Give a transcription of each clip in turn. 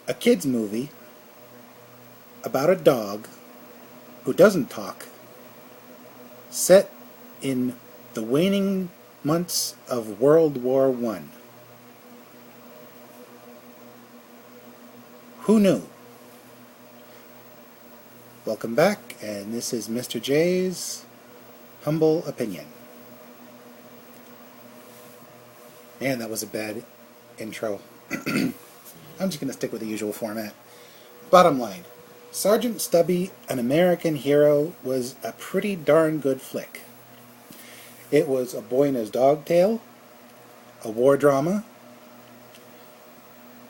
a kids movie about a dog who doesn't talk, set in the waning months of World War One. Who knew? Welcome back, and this is Mr. J's humble opinion. Man, that was a bad intro. I'm just going to stick with the usual format. Bottom line, Sergeant Stubby, An American Hero was a pretty darn good flick. It was a boy and his dog tale, a war drama,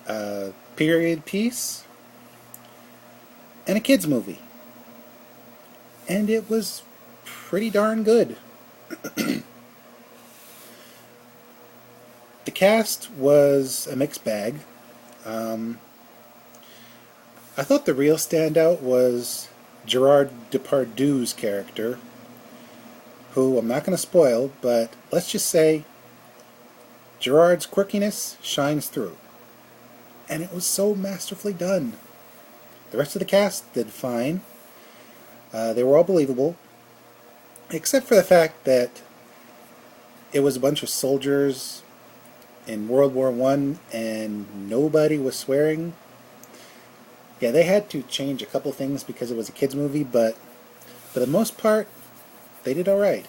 a period piece, and a kids movie. And it was pretty darn good. The cast was a mixed bag. I thought the real standout was Gerard Depardieu's character, who I'm not going to spoil, but let's just say Gerard's quirkiness shines through. And it was so masterfully done. The rest of the cast did fine. They were all believable, except for the fact that it was a bunch of soldiers in World War One and nobody was swearing. Yeah, they had to change a couple things because it was a kids movie, but for the most part, they did alright.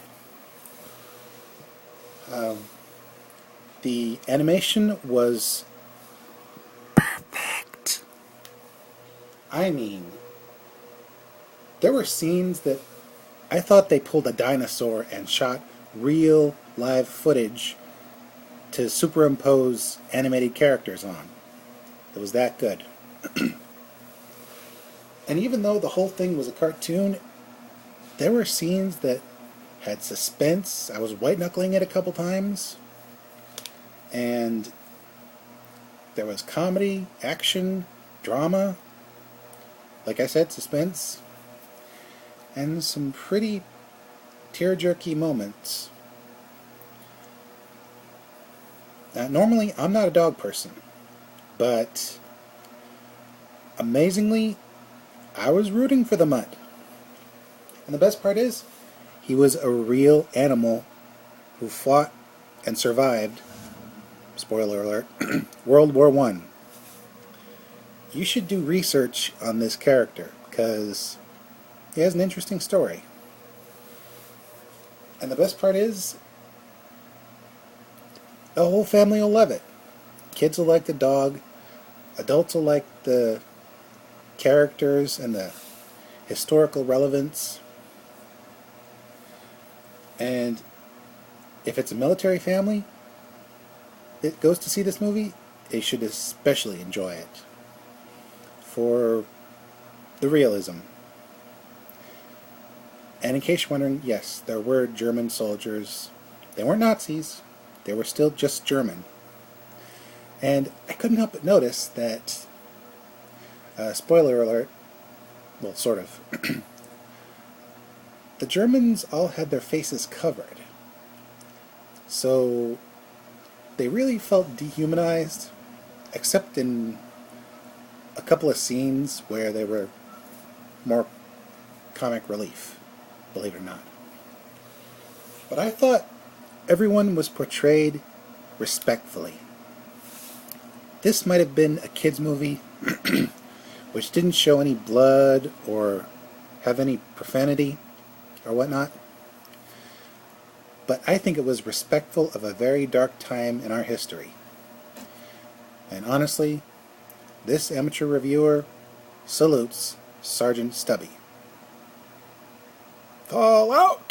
The animation was perfect. I mean, there were scenes that I thought they pulled a dinosaur and shot real live footage to superimpose animated characters on. It was that good. And even though the whole thing was a cartoon, there were scenes that had suspense. I was white-knuckling it a couple times. And there was comedy, action, drama, like I said, suspense, and some pretty tear-jerky moments. Normally, I'm not a dog person, but amazingly, I was rooting for the mutt. And the best part is, he was a real animal who fought and survived, spoiler alert, World War One. You should do research on this character, because he has an interesting story. And the best part is, the whole family will love it. Kids will like the dog, adults will like the characters and the historical relevance. And if it's a military family that goes to see this movie, they should especially enjoy it for the realism. And in case you're wondering, yes, there were German soldiers. They weren't Nazis. They were still just German. And I couldn't help but notice that, spoiler alert, well, sort of, the Germans all had their faces covered. So they really felt dehumanized, except in a couple of scenes where they were more comic relief, believe it or not. But I thought everyone was portrayed respectfully. This might have been a kids' movie which didn't show any blood or have any profanity or whatnot, but I think it was respectful of a very dark time in our history. And honestly, this amateur reviewer salutes Sergeant Stubby. Fall out!